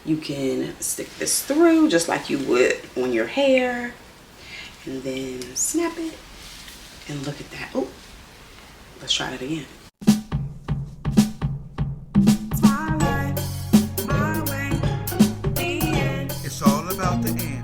You can stick this through just like you would on your hair, and then snap it, and look at that. Oh, let's try it again. It's all about the antidote.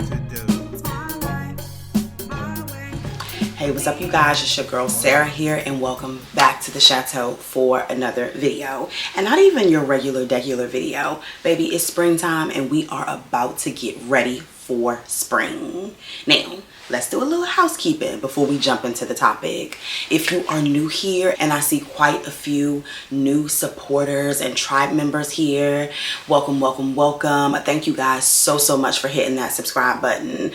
Hey, what's up you guys? It's your girl Sarah here, and welcome back to the chateau for another video. And not even your regular video, baby. It's springtime and we are about to get ready for spring. Now let's do a little housekeeping before we jump into the topic. If you are new here, and I see quite a few new supporters and tribe members here, welcome, welcome, welcome. Thank you guys so much for hitting that subscribe button.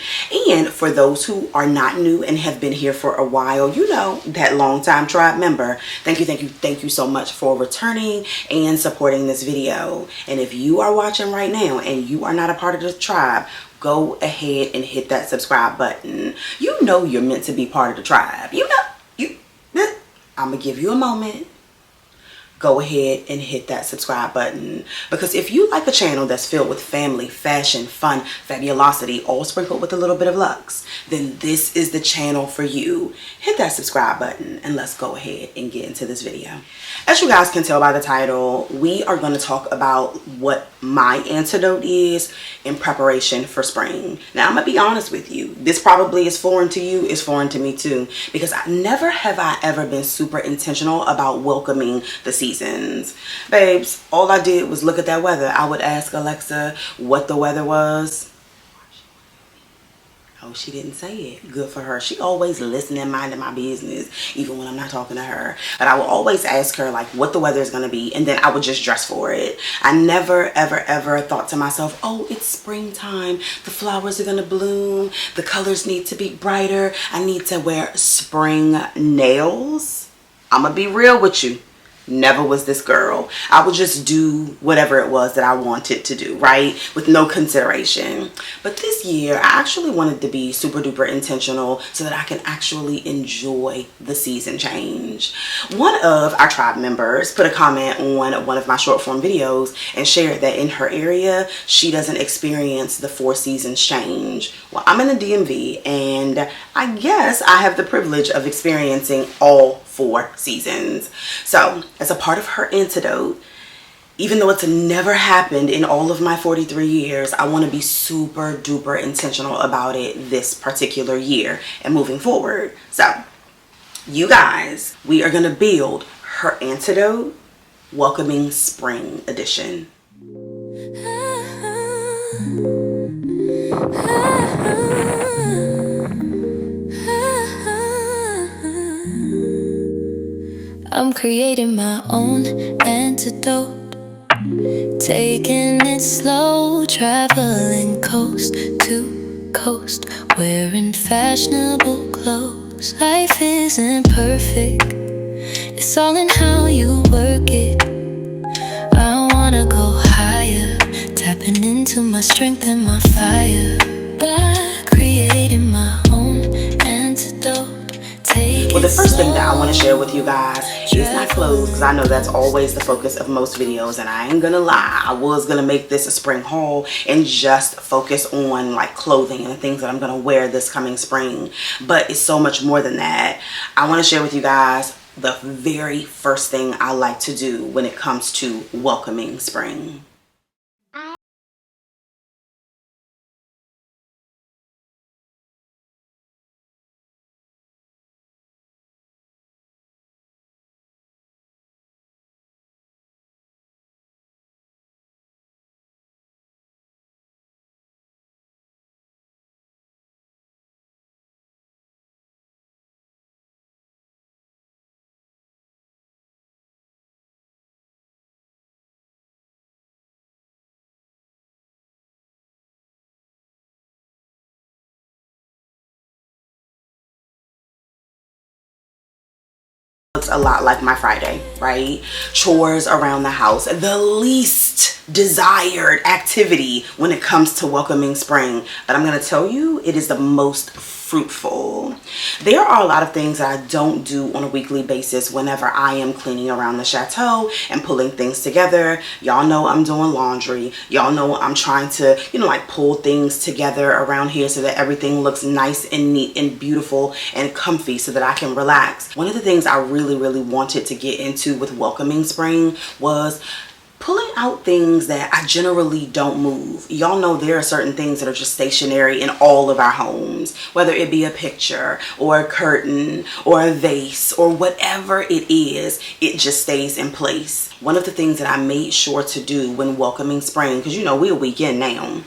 And for those who are not new and have been here for a while, you know, that longtime tribe member, thank you so much for returning and supporting this video. And if you are watching right now and you are not a part of the tribe, go ahead and hit that subscribe button. You know you're meant to be part of the tribe. You know, I'm gonna give you a moment. Go ahead and hit that subscribe button, because if you like a channel that's filled with family, fashion, fun, fabulosity, all sprinkled with a little bit of luxe, then this is the channel for you. Hit that subscribe button and let's go ahead and get into this video. As you guys can tell by the title, we are going to talk about what my antidote is in preparation for spring. Now, I'm gonna be honest with you, this probably is foreign to you, it's foreign to me too, because never have I ever been super intentional about welcoming the seasons. Babes, all I did was look at that weather. I would ask Alexa what the weather was. Oh, she didn't say it. Good for her. She always listening, minding my business, even when I'm not talking to her. But I will always ask her like what the weather is going to be, and then I would just dress for it. I never, ever thought to myself, oh, it's springtime. The flowers are going to bloom. The colors need to be brighter. I need to wear spring nails. I'm going to be real with you. Never was this girl. I would just do whatever it was that I wanted to do, right? With no consideration. But this year, I actually wanted to be super duper intentional so that I can actually enjoy the season change. One of our tribe members put a comment on one of my short form videos and shared that in her area, she doesn't experience the 4 seasons change. Well, I'm in the DMV, and I guess I have the privilege of experiencing all 4 seasons. So as a part of her antidote, even though it's never happened in all of my 43 years, I want to be super duper intentional about it this particular year and moving forward. So you guys, we are going to build her antidote welcoming spring edition. I'm creating my own antidote, taking it slow, traveling coast to coast, wearing fashionable clothes. Life isn't perfect, it's all in how you work it. I wanna go higher, tapping into my strength and my fire, by creating my own antidote. Well, the first thing that I want to share with you guys is my clothes, because I know that's always the focus of most videos, and I ain't gonna lie, I was gonna make this a spring haul and just focus on like clothing and the things that I'm gonna wear this coming spring, but it's so much more than that. I want to share with you guys the very first thing I like to do when it comes to welcoming spring. Looks a lot like my Friday, right? Chores around the house, the least desired activity when it comes to welcoming spring. But I'm gonna tell you, it is the most fruitful. There are a lot of things that I don't do on a weekly basis whenever I am cleaning around the chateau and pulling things together. Y'all know I'm doing laundry. Y'all know I'm trying to, like pull things together around here so that everything looks nice and neat and beautiful and comfy so that I can relax. One of the things I really wanted to get into with welcoming spring was pulling out things that I generally don't move. Y'all know there are certain things that are just stationary in all of our homes, whether it be a picture or a curtain or a vase or whatever it is, it just stays in place. One of the things that I made sure to do when welcoming spring, because we're a weekend now,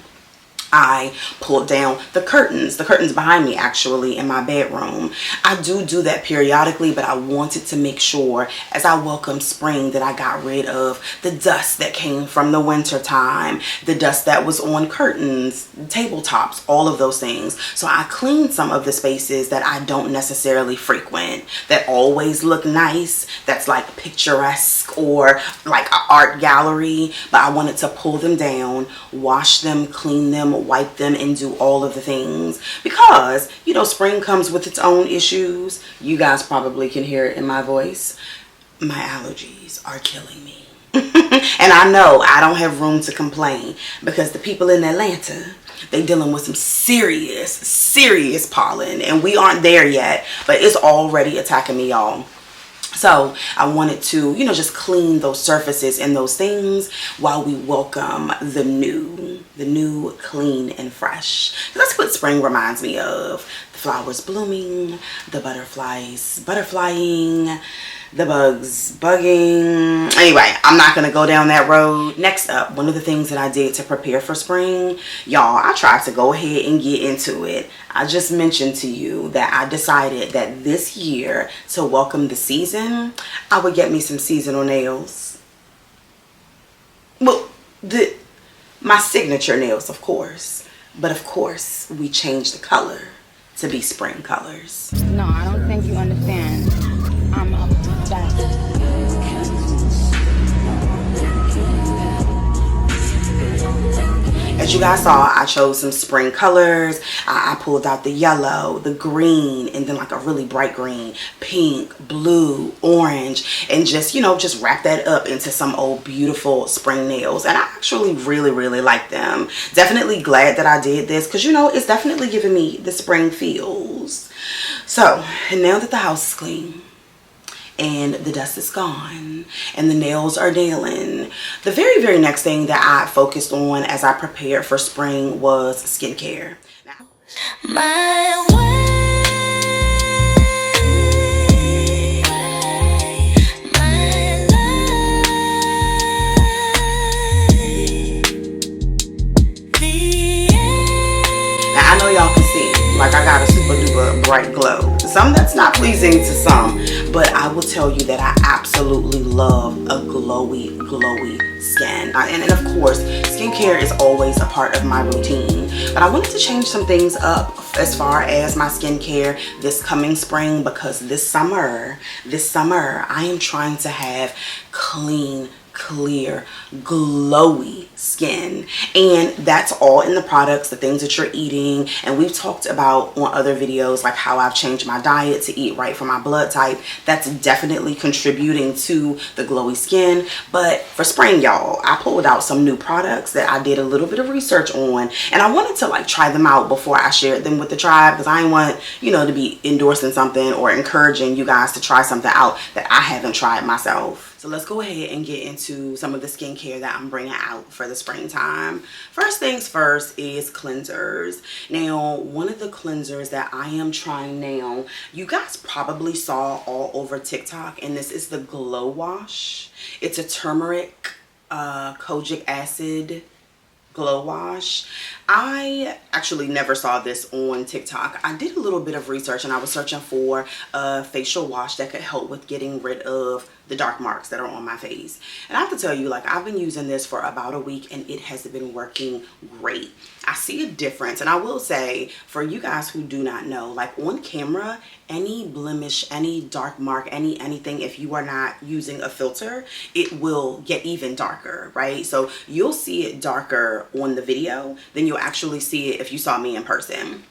I pulled down the curtains behind me actually in my bedroom. I do that periodically, but I wanted to make sure as I welcome spring that I got rid of the dust that came from the winter time, the dust that was on curtains, tabletops, all of those things. So I cleaned some of the spaces that I don't necessarily frequent, that always look nice, that's like picturesque or like an art gallery, but I wanted to pull them down, wash them, clean them, wipe them, and do all of the things because spring comes with its own issues. You guys probably can hear it in my voice. My allergies are killing me. And I know I don't have room to complain because the people in Atlanta, they dealing with some serious pollen, and we aren't there yet, but it's already attacking me, y'all. So I wanted to, just clean those surfaces and those things while we welcome the new, clean and fresh. That's what spring reminds me of. The flowers blooming, the butterflies butterflying, the bugs bugging. Anyway, I'm not gonna go down that road. Next up, one of the things that I did to prepare for spring, y'all, I tried to go ahead and get into it. I just mentioned to you that I decided that this year, to welcome the season, I would get me some seasonal nails. Well, my signature nails, of course, but of course we changed the color to be spring colors. No, I don't think you understand. I'm obsessed. As you guys saw, I chose some spring colors. I pulled out the yellow, the green, and then like a really bright green, pink, blue, orange, and just wrap that up into some old beautiful spring nails. And I actually really like them. Definitely glad that I did this because it's definitely giving me the spring feels. So now that the house is clean and the dust is gone and the nails are nailing, the very next thing that I focused on as I prepared for spring was skincare. My way, my life, the end. Now I know y'all can see, like I got a super duper bright glow. Some that's not pleasing to some, but I will tell you that I absolutely love a glowy skin. And of course, skincare is always a part of my routine, but I wanted to change some things up as far as my skincare this coming spring because this summer, I am trying to have clean, clear, glowy skin, and that's all in the products, the things that you're eating. And we've talked about on other videos like how I've changed my diet to eat right for my blood type. That's definitely contributing to the glowy skin. But for spring, y'all, I pulled out some new products that I did a little bit of research on, and I wanted to like try them out before I shared them with the tribe because I didn't want to be endorsing something or encouraging you guys to try something out that I haven't tried myself. So let's go ahead and get into some of the skincare that I'm bringing out for the springtime. First things first is cleansers. Now, one of the cleansers that I am trying now, you guys probably saw all over TikTok, and this is the Glow Wash. It's a turmeric, kojic acid glow wash. I actually never saw this on TikTok. I did a little bit of research and I was searching for a facial wash that could help with getting rid of the dark marks that are on my face. And I have to tell you, like, I've been using this for about a week and it has been working great. I see a difference. And I will say, for you guys who do not know, like on camera, any blemish, any dark mark, anything, if you are not using a filter, it will get even darker, right? So you'll see it darker on the video than you'll actually see it if you saw me in person.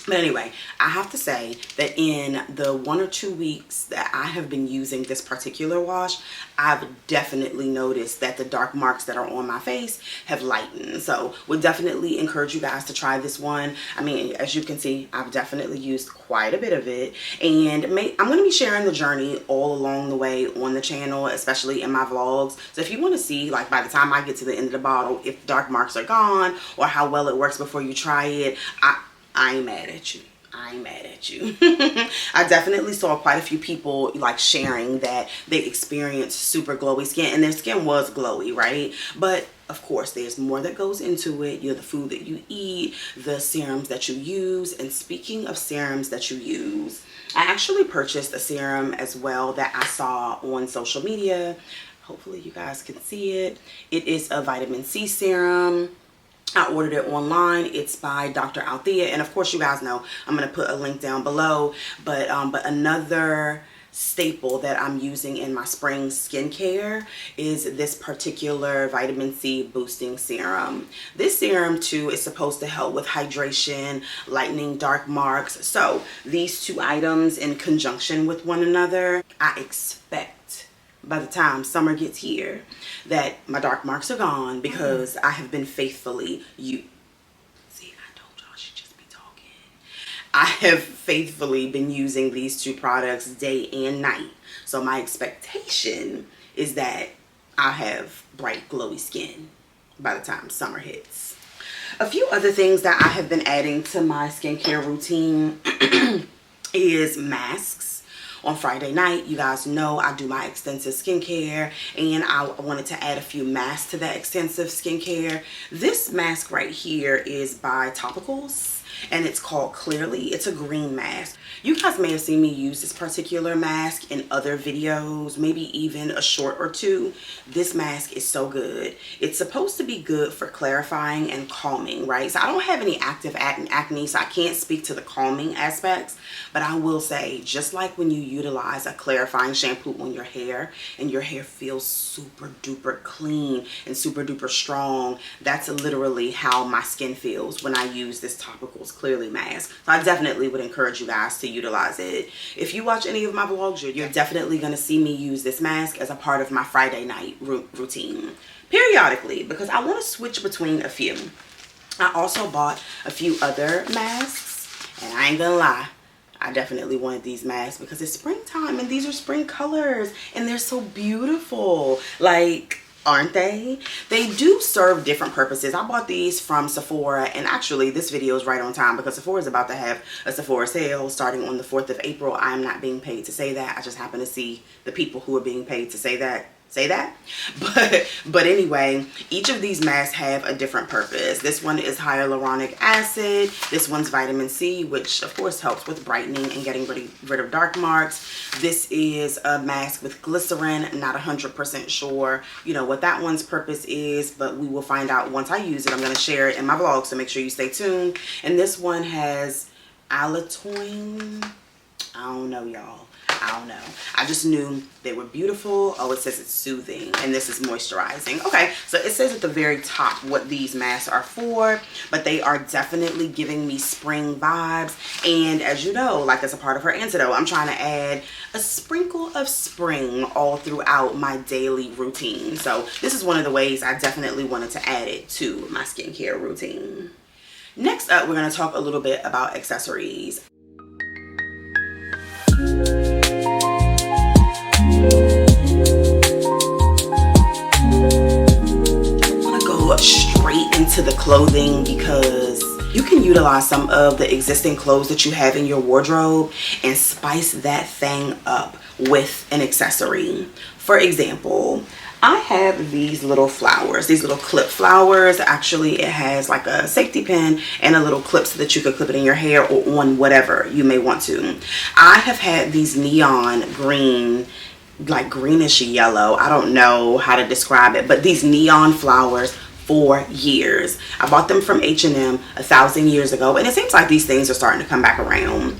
But anyway, I have to say that in the 1 or 2 weeks that I have been using this particular wash, I've definitely noticed that the dark marks that are on my face have lightened. So would definitely encourage you guys to try this one. I mean, as you can see, I've definitely used quite a bit of it, and I'm going to be sharing the journey all along the way on the channel, especially in my vlogs. So if you want to see, like, by the time I get to the end of the bottle, if dark marks are gone or how well it works before you try it, I ain't mad at you. I ain't mad at you. I definitely saw quite a few people like sharing that they experienced super glowy skin, and their skin was glowy, right? But of course, there's more that goes into it. The food that you eat, the serums that you use. And speaking of serums that you use, I actually purchased a serum as well that I saw on social media. Hopefully you guys can see it. It is a vitamin C serum. I ordered it online. It's by Dr. Althea, and of course you guys know I'm going to put a link down below. But another staple that I'm using in my Sprung skincare is this particular vitamin C boosting serum. This serum too is supposed to help with hydration, lightening dark marks. So these two items in conjunction with one another, I expect by the time summer gets here that my dark marks are gone, because I have been faithfully see, I told y'all she just be talking. I have faithfully been using these two products day and night. So my expectation is that I'll have bright glowy skin by the time summer hits. A few other things that I have been adding to my skincare routine is masks. On Friday night, you guys know I do my extensive skincare, and I wanted to add a few masks to that extensive skincare. This mask right here is by Topicals, and it's called Clearly. It's a green mask. You guys may have seen me use this particular mask in other videos, maybe even a short or two. This mask is so good. It's supposed to be good for clarifying and calming, right? So I don't have any active acne, so I can't speak to the calming aspects, but I will say, just like when you utilize a clarifying shampoo on your hair and your hair feels super duper clean and super duper strong, that's literally how my skin feels when I use this Topicals Clearly mask. So I definitely would encourage you guys to utilize it. If you watch any of my vlogs, you're definitely going to see me use this mask as a part of my Friday night routine periodically, because I want to switch between a few. I also bought a few other masks, and I ain't gonna lie, I definitely wanted these masks because it's springtime and these are spring colors and they're so beautiful. Like, aren't they? They do serve different purposes. I bought these from Sephora, and actually this video is right on time because Sephora is about to have a Sephora sale starting on the 4th of April. I am not being paid to say that. I just happen to see the people who are being paid to say that. But anyway, each of these masks have a different purpose. This one is hyaluronic acid. This one's vitamin C, which of course helps with brightening and getting rid of dark marks. This is a mask with glycerin. Not 100% sure, what that one's purpose is, but we will find out once I use it. I'm going to share it in my vlog, so make sure you stay tuned. And this one has allantoin. I don't know, y'all. I don't know. I just knew they were beautiful. Oh, it says it's soothing, and this is moisturizing. Okay, so it says at the very top what these masks are for, but they are definitely giving me spring vibes. And as you know, like as a part of her antidote, I'm trying to add a sprinkle of spring all throughout my daily routine. So this is one of the ways I definitely wanted to add it to my skincare routine. Next up, we're going to talk a little bit about accessories. Straight into the clothing, because you can utilize some of the existing clothes that you have in your wardrobe and spice that thing up with an accessory. For example, I have these little flowers, these little clip flowers. Actually, it has like a safety pin and a little clip so that you could clip it in your hair or on whatever you may want to. I have had these neon green, like greenish yellow, I don't know how to describe it, but these neon flowers for years. I bought them from H&M 1,000 years ago, and it seems like these things are starting to come back around.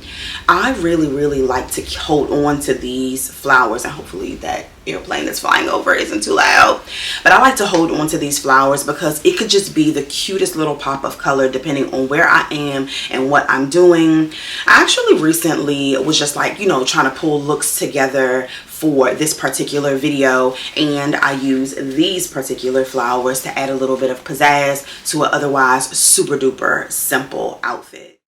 I really like to hold on to these flowers, and hopefully that airplane that's flying over isn't too loud. But I like to hold on to these flowers because it could just be the cutest little pop of color depending on where I am and what I'm doing. I actually recently was just like, you know, trying to pull looks together for this particular video, and I use these particular flowers to add a little bit of pizzazz to an otherwise super duper simple outfit.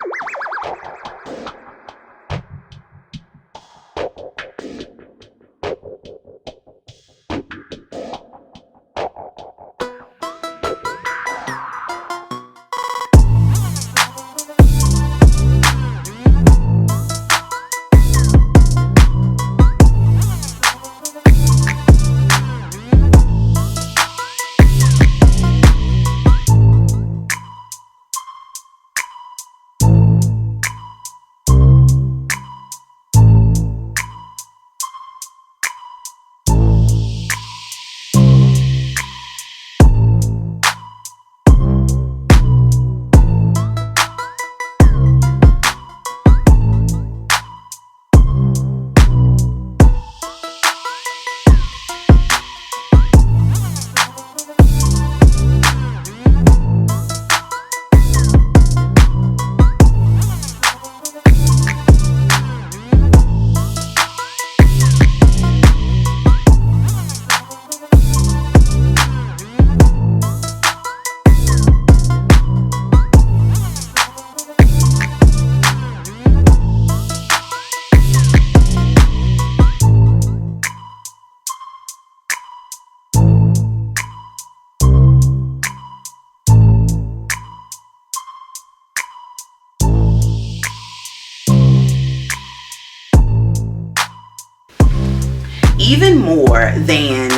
Even more than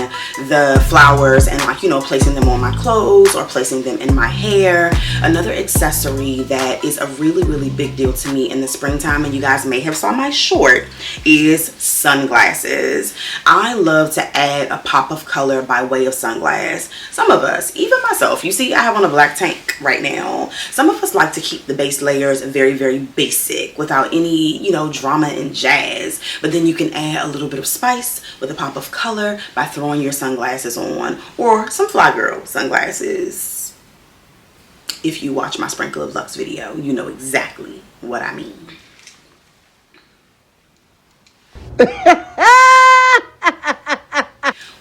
the flowers and, like, you know, placing them on my clothes or placing them in my hair, another accessory that is a really big deal to me in the springtime, and you guys may have saw my short, is sunglasses. I love to add a pop of color by way of sunglass. Some of us, even myself, you see I have on a black tank right now. Some of us like to keep the base layers very basic without any, you know, drama and jazz, but then you can add a little bit of spice with a pop of color by throwing your sunglasses on, or some fly girl sunglasses. If you watch my Sprinkle of Luxe video, you know exactly what I mean.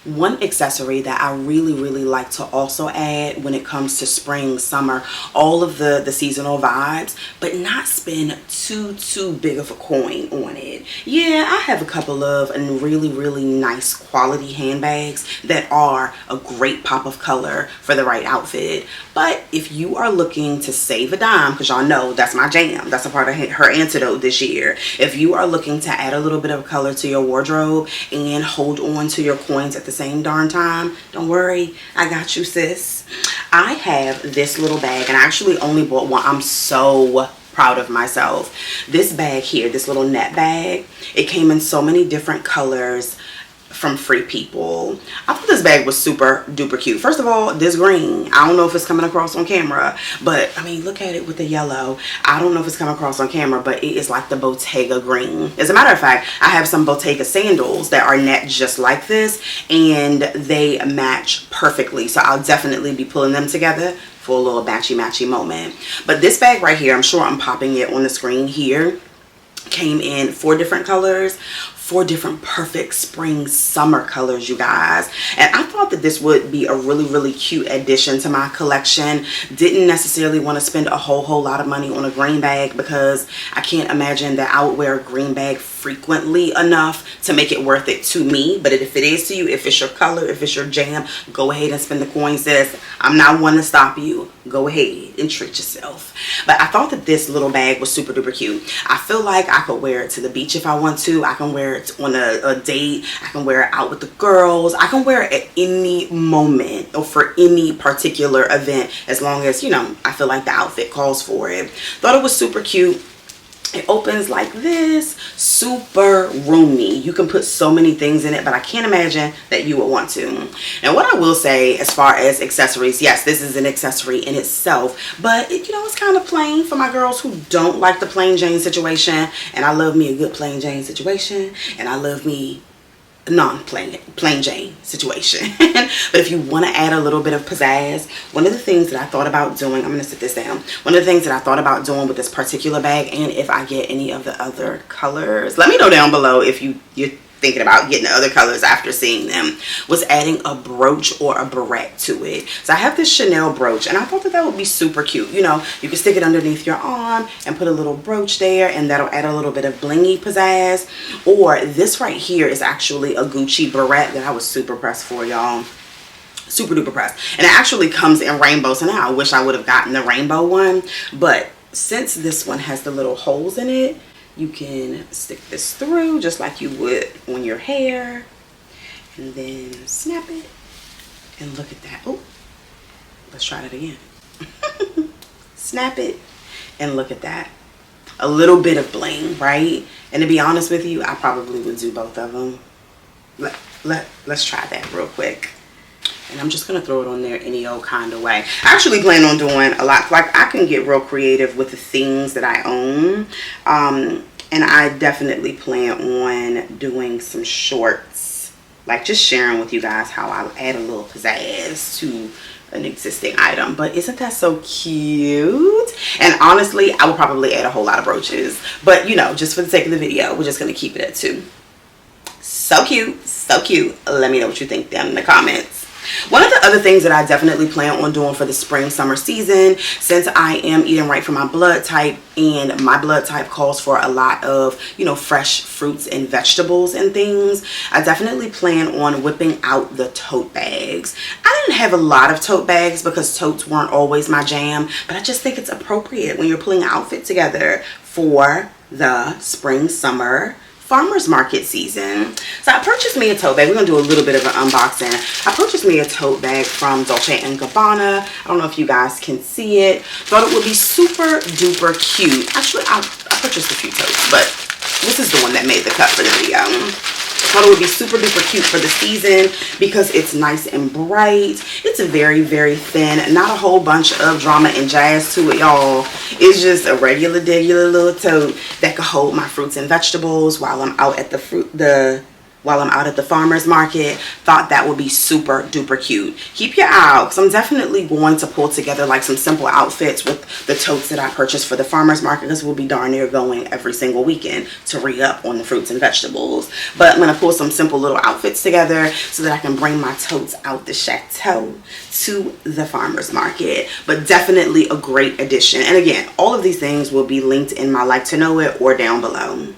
One accessory that I really like to also add when it comes to spring, summer, all of the seasonal vibes, but not spend too big of a coin on it. Yeah, I have a couple of really nice quality handbags that are a great pop of color for the right outfit. But if you are looking to save a dime, because y'all know that's my jam, that's a part of her antidote this year. If you are looking to add a little bit of color to your wardrobe and hold on to your coins at the same darn time, don't worry, I got you, sis. I have this little bag, and I actually only bought one. I'm so proud of myself. This bag here, this little net bag, it came in so many different colors from Free People. I thought this bag was super duper cute. First of all, this green, I don't know if it's coming across on camera, but I mean, look at it with the yellow. I don't know if it's coming across on camera, but it is like the Bottega green. As a matter of fact, I have some Bottega sandals that are net just like this, and they match perfectly. So I'll definitely be pulling them together for a little matchy moment. But this bag right here, I'm sure I'm popping it on the screen here, came in 4 different colors, 4 different perfect spring summer colors, you guys. And I thought that this would be a really cute addition to my collection. Didn't necessarily want to spend a whole lot of money on a green bag, because I can't imagine that I would wear a green bag frequently enough to make it worth it to me. But if it is to you, if it's your color, if it's your jam, go ahead and spend the coins, sis. I'm not one to stop you. Go ahead and treat yourself. But I thought that this little bag was super duper cute. I feel like I could wear it to the beach if I want to. I can wear it on a date. I can wear it out with the girls. I can wear it at any moment or for any particular event, as long as, you know, I feel like the outfit calls for it. Thought it was super cute. It opens like this, super roomy. You can put so many things in it, but I can't imagine that you would want to. And what I will say as far as accessories, yes, this is an accessory in itself, but you know, it's kind of plain for my girls who don't like the plain Jane situation. And I love me a good plain Jane situation, and I love me plain Jane situation. But if you want to add a little bit of pizzazz, one of the things that I thought about doing, I'm going to sit this down. One of the things that I thought about doing with this particular bag, and if I get any of the other colors, let me know down below if you're thinking about getting the other colors after seeing them, was adding a brooch or a barrette to it. So I have this Chanel brooch, and I thought that that would be super cute. You know, you can stick it underneath your arm and put a little brooch there, and that'll add a little bit of blingy pizzazz. Or this right here is actually a Gucci barrette that I was super pressed for, y'all. Super duper pressed. And it actually comes in rainbows, and I wish I would have gotten the rainbow one, but since this one has the little holes in it, you can stick this through just like you would on your hair, and then snap it, and look at that. Oh, let's try that again. Snap it, and look at that. A little bit of bling, right? And to be honest with you, I probably would do both of them. Let's try that real quick. And I'm just going to throw it on there any old kind of way. I actually plan on doing a lot. Like, I can get real creative with the things that I own. And I definitely plan on doing some shorts. Like, just sharing with you guys how I add a little pizzazz to an existing item. But isn't that so cute? And honestly, I would probably add a whole lot of brooches. But, you know, just for the sake of the video, we're just going to keep it at 2. So cute. So cute. Let me know what you think down in the comments. One of the other things that I definitely plan on doing for the spring summer season, since I am eating right for my blood type, and my blood type calls for a lot of, you know, fresh fruits and vegetables and things, I definitely plan on whipping out the tote bags. I didn't have a lot of tote bags because totes weren't always my jam, but I just think it's appropriate when you're putting an outfit together for the spring summer farmers market season. So I purchased me a tote bag. We're gonna do a little bit of an unboxing. I purchased me a tote bag from Dolce & Gabbana. I don't know if you guys can see it. Thought it would be super duper cute. Actually, I purchased a few totes, but this is the one that made the cut for the video. Thought it would be super duper cute for the season because it's nice and bright. It's very, very thin. Not a whole bunch of drama and jazz to it, y'all. It's just a regular little tote that could hold my fruits and vegetables while I'm out at the farmer's market. Thought that would be super duper cute. Keep your eye out, because I'm definitely going to pull together like some simple outfits with the totes that I purchased for the farmer's market, because we'll be darn near going every single weekend to re-up on the fruits and vegetables. But I'm going to pull some simple little outfits together so that I can bring my totes out the chateau to the farmer's market. But definitely a great addition. And again, all of these things will be linked in my like to know it or down below.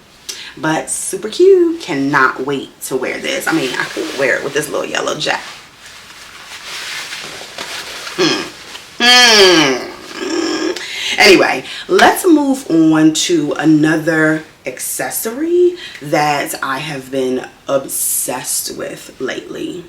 But super cute. Cannot wait to wear this. I mean, I could wear it with this little yellow jacket. Anyway, let's move on to another accessory that I have been obsessed with lately.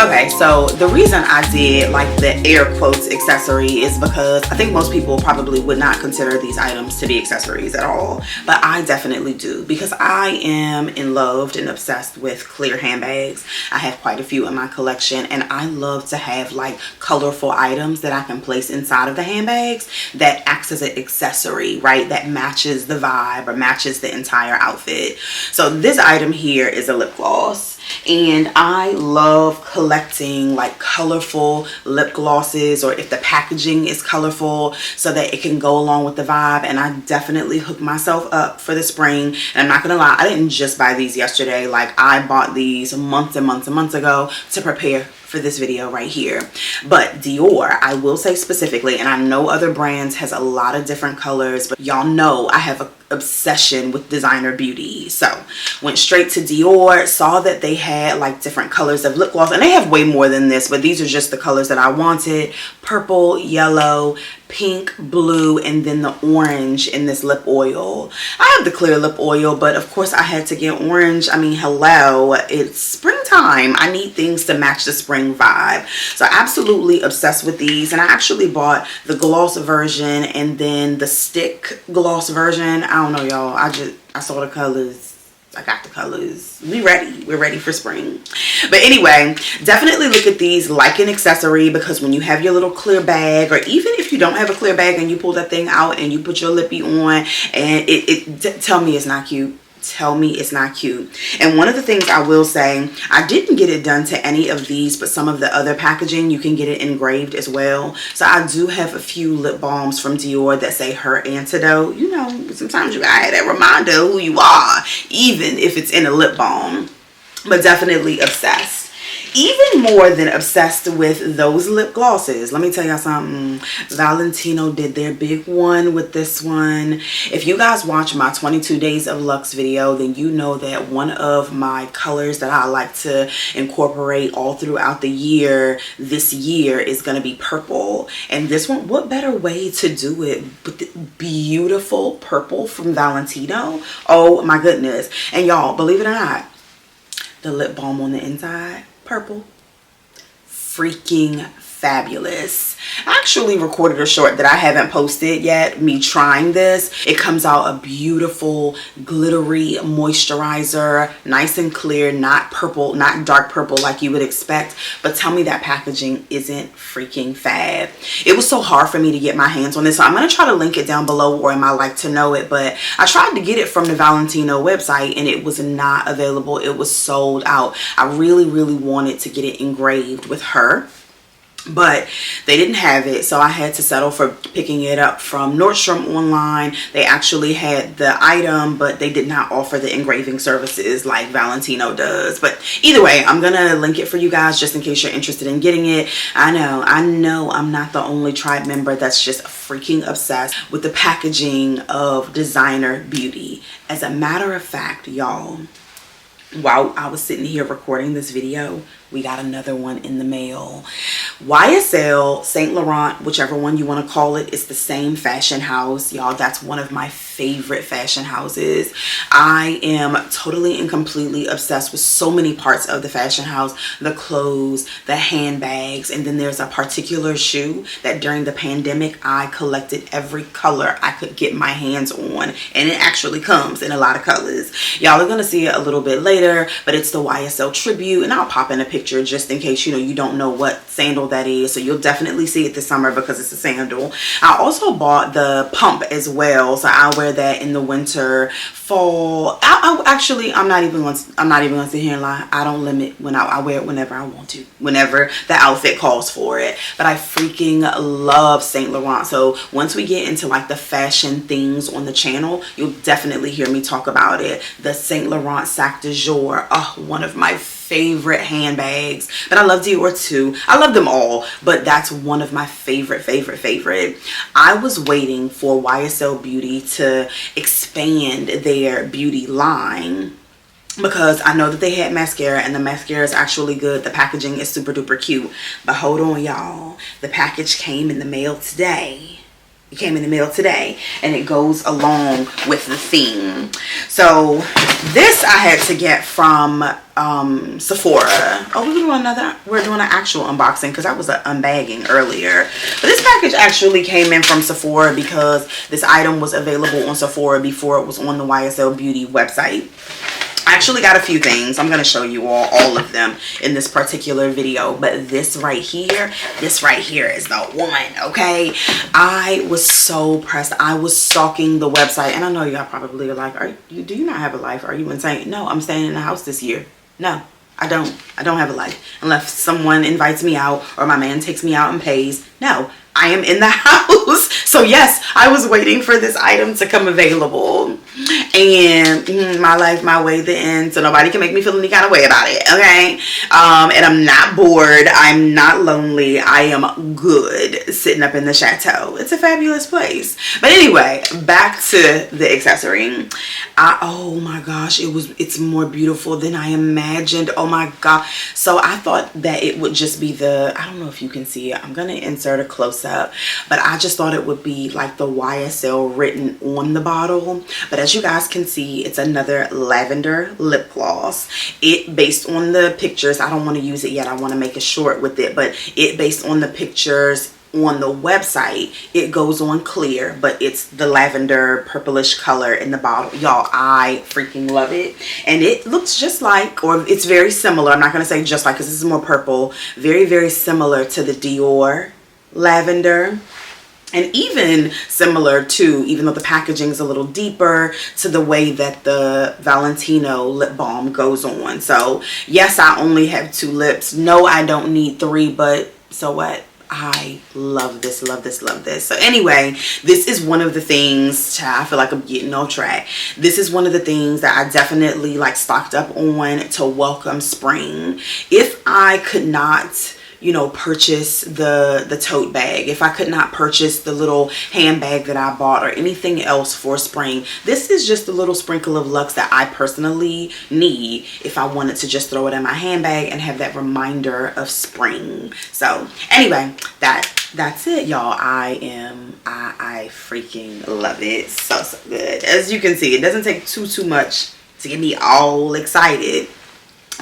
Okay, so the reason I did like the air quotes accessory is because I think most people probably would not consider these items to be accessories at all, but I definitely do, because I am in love and obsessed with clear handbags. I have quite a few in my collection, and I love to have like colorful items that I can place inside of the handbags that acts as an accessory, right? That matches the vibe or matches the entire outfit. So this item here is a lip gloss. And I love collecting like colorful lip glosses, or if the packaging is colorful, so that it can go along with the vibe. And I definitely hooked myself up for the spring. And I'm not gonna lie, I didn't just buy these yesterday. Like, I bought these months and months and months ago to prepare for this video right here. But Dior, I will say specifically, and I know other brands has a lot of different colors, but y'all know I have an obsession with designer beauty. So went straight to Dior, saw that they had like different colors of lip gloss, and they have way more than this, but these are just the colors that I wanted: purple, yellow, pink, blue, and then the orange in this lip oil. I have the clear lip oil, but of course I had to get orange. I mean, hello, it's springtime. I need things to match the spring vibe. So absolutely obsessed with these. And I actually bought the gloss version and then the stick gloss version. I don't know, y'all. I saw the colors I got the colors. We're ready for spring. But anyway, definitely look at these like an accessory, because when you have your little clear bag, or even if you don't have a clear bag and you pull that thing out and you put your lippy on, and tell me it's not cute. Tell me it's not cute. And one of the things I will say, I didn't get it done to any of these, but some of the other packaging you can get it engraved as well. So I do have a few lip balms from Dior that say Her Antidote. You know, sometimes you gotta have that reminder of who you are, even if it's in a lip balm. But definitely obsessed. Even more than obsessed with those lip glosses. Let me tell y'all something. Valentino did their big one with this one. If you guys watch my 22 Days of Luxe video, then you know that one of my colors that I like to incorporate all throughout the year, this year, is going to be purple. And this one, what better way to do it but the beautiful purple from Valentino? Oh my goodness. And y'all, believe it or not, the lip balm on the inside, purple, freaking fabulous. I actually recorded a short that I haven't posted yet, me trying this. It comes out a beautiful glittery moisturizer, nice and clear, not purple, not dark purple like you would expect. But tell me that packaging isn't freaking fab. It was so hard for me to get my hands on this, so I'm going to try to link it down below, or in my like to know it. But I tried to get it from the Valentino website and it was not available. It was sold out. I really wanted to get it engraved with her, but they didn't have it, so I had to settle for picking it up from Nordstrom online. They actually had the item, but they did not offer the engraving services like Valentino does. But either way, I'm gonna link it for you guys just in case you're interested in getting it. I know I'm not the only tribe member that's just freaking obsessed with the packaging of designer beauty. As a matter of fact, y'all, while I was sitting here recording this video, we got another one in the mail. YSL, Saint Laurent, whichever one you want to call it, it's the same fashion house. Y'all, that's one of my favorite fashion houses. I am totally and completely obsessed with so many parts of the fashion house. The clothes, the handbags, and then there's a particular shoe that during the pandemic I collected every color I could get my hands on, and it actually comes in a lot of colors. Y'all are gonna see it a little bit later, but it's the YSL Tribute, and I'll pop in a picture just in case you don't know what sandal that is. So you'll definitely see it this summer because it's a sandal. I also bought the pump as well, so I'll wear that in the winter, fall. I'm not even going to sit here and lie. I don't limit when I wear it whenever I want to, whenever the outfit calls for it. But I freaking love Saint Laurent. So once we get into like the fashion things on the channel, you'll definitely hear me talk about it. The Saint Laurent Sac de Jour, one of my favorite handbags. But I love Dior too. I love them all, but that's one of my favorite. I was waiting for YSL Beauty to expand their beauty line, because I know that they had mascara, and the mascara is actually good. The packaging is super duper cute. But hold on, y'all, the package came in the mail today. It came in the mail today, and it goes along with the theme. So this I had to get from Sephora. We're doing an actual unboxing, because that was an unbagging earlier. But this package actually came in from Sephora because this item was available on Sephora before it was on the YSL Beauty website. I actually got a few things. I'm going to show you all of them in this particular video, but this right here is the one, okay? I was so pressed. I was stalking the website, and I know y'all probably are like, do you not have a life? Are you insane? No, I'm staying in the house this year. No, I don't have a life unless someone invites me out or my man takes me out and pays. No, I am in the house. So yes, I was waiting for this item to come available, and my life, my way, the end, so nobody can make me feel any kind of way about it, okay? And I'm not bored, I'm not lonely, I am good sitting up in the chateau. It's a fabulous place. But anyway, back to the accessory. Oh my gosh, it's more beautiful than I imagined. Oh my god. So I thought that it would just be I don't know if you can see it, I'm gonna insert a close-up, but I just thought it would be like the YSL written on the bottle. But as you guys can see, it's another lavender lip gloss. It, based on the pictures, I don't want to use it yet, I want to make it short with it, but it, based on the pictures, on the website, it goes on clear, but it's the lavender purplish color in the bottle. Y'all, I freaking love it. And it looks just like, or it's very similar. I'm not going to say just like, because this is more purple. Very, very similar to the Dior lavender. And even similar to, even though the packaging is a little deeper, to the way that the Valentino lip balm goes on. So yes, I only have 2 lips. No, I don't need 3, but so what? I love this, love this, love this. So anyway, this is one of the things, I feel like I'm getting off track. This is one of the things that I definitely like stocked up on to welcome spring. If I could not, you know, purchase the tote bag, if I could not purchase the little handbag that I bought or anything else for spring, this is just a little sprinkle of luxe that I personally need if I wanted to just throw it in my handbag and have that reminder of spring. So anyway, that's it, y'all. I freaking love it. So good. As you can see, it doesn't take too much to get me all excited,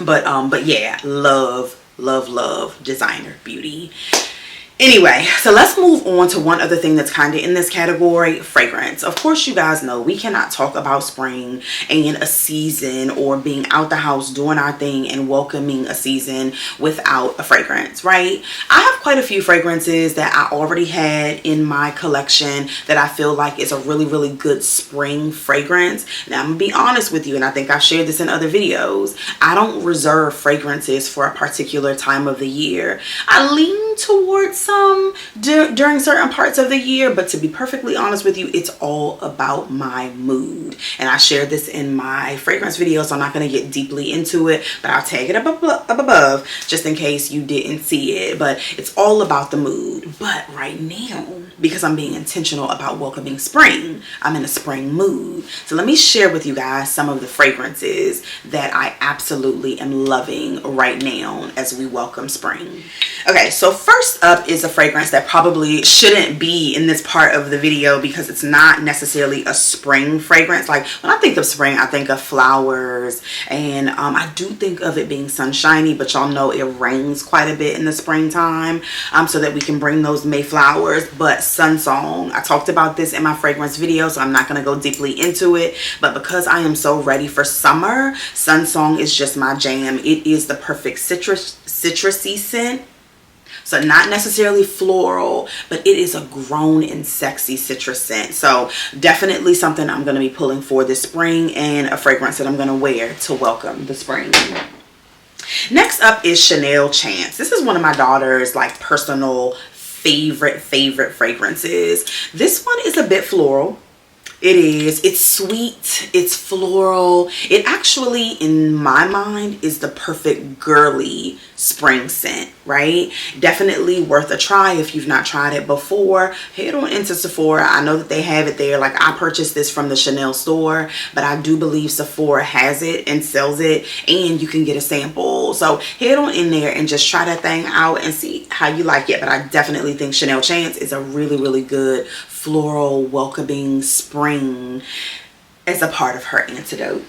but yeah, love designer beauty. Anyway, so let's move on to one other thing that's kind of in this category, fragrance. Of course, you guys know we cannot talk about spring and a season or being out the house doing our thing and welcoming a season without a fragrance, right? I have quite a few fragrances that I already had in my collection that I feel like is a really, really good spring fragrance. Now, I'm gonna be honest with you, and I think I've shared this in other videos. I don't reserve fragrances for a particular time of the year. I lean towards some during certain parts of the year, but to be perfectly honest with you, it's all about my mood. And I shared this in my fragrance video, so I'm not going to get deeply into it, but I'll tag it up above just in case you didn't see it. But it's all about the mood. But right now, because I'm being intentional about welcoming spring, I'm in a spring mood. So let me share with you guys some of the fragrances that I absolutely am loving right now as we welcome spring. Okay, so first up is a fragrance that probably shouldn't be in this part of the video because it's not necessarily a spring fragrance. Like when I think of spring, I think of flowers, and I do think of it being sunshiny, but y'all know it rains quite a bit in the springtime, so that we can bring those Mayflowers. But Sunsong, I talked about this in my fragrance video, so I'm not going to go deeply into it, but because I am so ready for summer, Sunsong is just my jam. It is the perfect citrusy scent. So not necessarily floral, but it is a grown and sexy citrus scent. So definitely something I'm going to be pulling for this spring, and a fragrance that I'm going to wear to welcome the spring. Next up is Chanel Chance. This is one of my daughter's like personal favorite fragrances. This one is a bit floral. It is. It's sweet. It's floral. It actually, in my mind, is the perfect girly spring scent, right? Definitely worth a try if you've not tried it before. Head on into Sephora. I know that they have it there. Like I purchased this from the Chanel store, but I do believe Sephora has it and sells it, and you can get a sample. So head on in there and just try that thing out and see how you like it. But I definitely think Chanel Chance is a really, really good floral welcoming spring as a part of her antidote.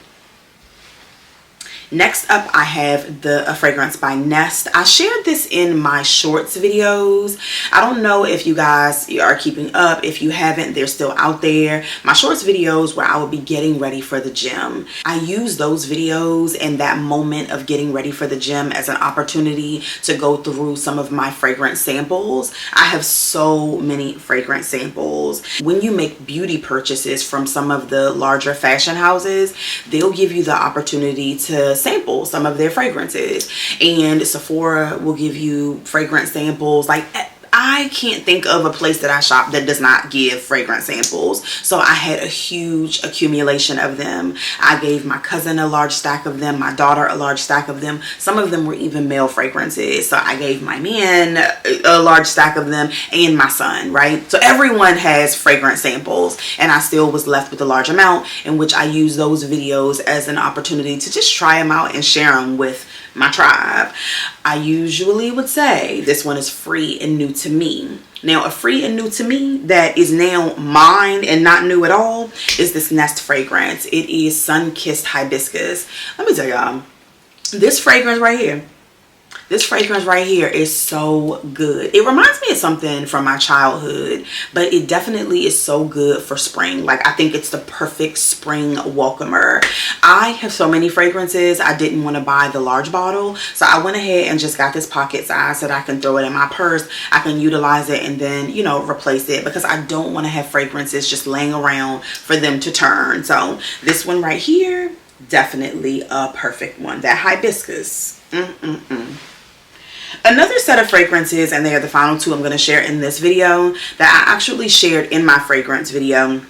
Next up, I have a fragrance by Nest. I shared this in my shorts videos. I don't know if you guys are keeping up. If you haven't, they're still out there. My shorts videos where I would be getting ready for the gym. I use those videos and that moment of getting ready for the gym as an opportunity to go through some of my fragrance samples. I have so many fragrance samples. When you make beauty purchases from some of the larger fashion houses, they'll give you the opportunity to sample some of their fragrances, and Sephora will give you fragrance samples. Like I can't think of a place that I shop that does not give fragrance samples. So I had a huge accumulation of them. I gave my cousin a large stack of them, my daughter a large stack of them. Some of them were even male fragrances. So I gave my man a large stack of them, and my son, right? So everyone has fragrance samples, and I still was left with a large amount, in which I use those videos as an opportunity to just try them out and share them with my tribe. I usually would say this one is free and new to me. Now, a free and new to me that is now mine and not new at all is this Nest fragrance. It is Sun Kissed Hibiscus. Let me tell y'all, this fragrance right here, This fragrance right here is so good. It reminds me of something from my childhood, but it definitely is so good for spring. Like, I think it's the perfect spring welcomer. I have so many fragrances. I didn't want to buy the large bottle, so I went ahead and just got this pocket size so that I can throw it in my purse. I can utilize it and then, you know, replace it, because I don't want to have fragrances just laying around for them to turn. So this one right here, definitely a perfect one. That hibiscus. Another set of fragrances, and they are the final two I'm going to share in this video, that I actually shared in my fragrance video,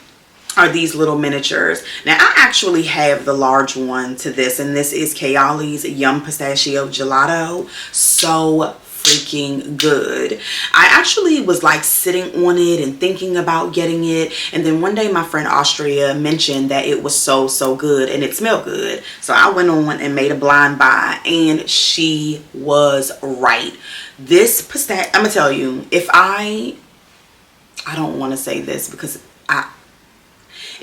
are these little miniatures. Now, I actually have the large one to this, and this is Kayali's Yum Pistachio Gelato. So freaking good. I actually was like sitting on it and thinking about getting it, and then one day my friend Austria mentioned that it was so good and it smelled good, so I went on and made a blind buy, and she was right. This pistachio, I'm gonna tell you, if I don't want to say this, because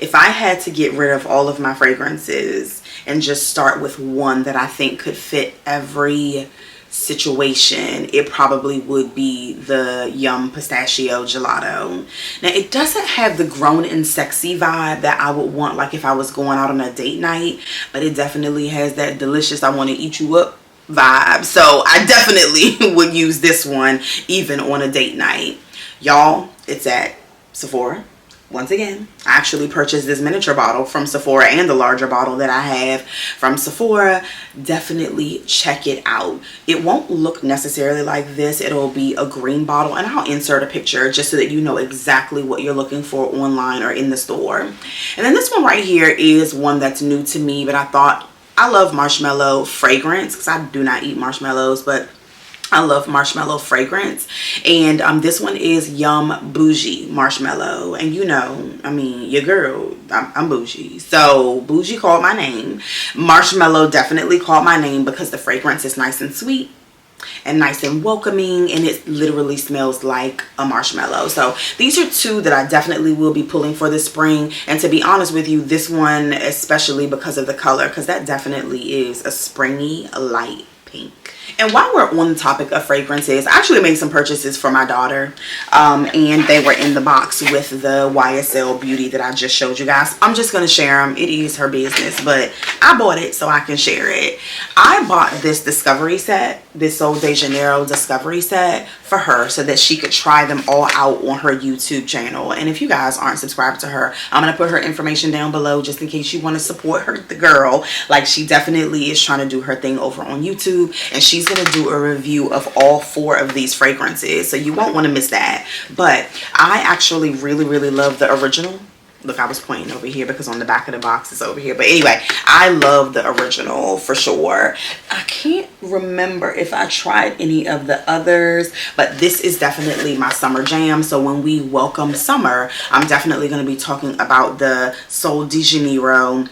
if I had to get rid of all of my fragrances and just start with one that I think could fit every situation, it probably would be the Yum Pistachio Gelato. Now, it doesn't have the grown and sexy vibe that I would want, like if I was going out on a date night, but it definitely has that delicious, I want to eat you up vibe. So I definitely would use this one even on a date night. Y'all, it's at Sephora. Once again, I actually purchased this miniature bottle from Sephora and the larger bottle that I have from Sephora. Definitely check it out. It won't look necessarily like this. It'll be a green bottle, and I'll insert a picture just so that you know exactly what you're looking for online or in the store. And then this one right here is one that's new to me, but I thought, I love marshmallow fragrance because I do not eat marshmallows, but I love marshmallow fragrance, and this one is Yum Bougie Marshmallow. And you know, I mean, your girl, I'm bougie, so bougie called my name. Marshmallow definitely called my name because the fragrance is nice and sweet and nice and welcoming, and it literally smells like a marshmallow. So these are two that I definitely will be pulling for the spring. And to be honest with you, this one especially because of the color, because that definitely is a springy light pink. And while we're on the topic of fragrances, I actually made some purchases for my daughter, and they were in the box with the YSL Beauty that I just showed you guys. I'm just going to share them. It is her business, but I bought it so I can share it. I bought this discovery set, this Sol de Janeiro discovery set for her so that she could try them all out on her YouTube channel. And if you guys aren't subscribed to her, I'm going to put her information down below just in case you want to support her, the girl. Like, she definitely is trying to do her thing over on YouTube, and she's going to do a review of all 4 of these fragrances, so you won't want to miss that. But I actually really love the original. Look, I was pointing over here because on the back of the box is over here. But anyway, I love the original for sure. I can't remember if I tried any of the others, but this is definitely my summer jam. So when we welcome summer, I'm definitely going to be talking about the Sol de Janeiro.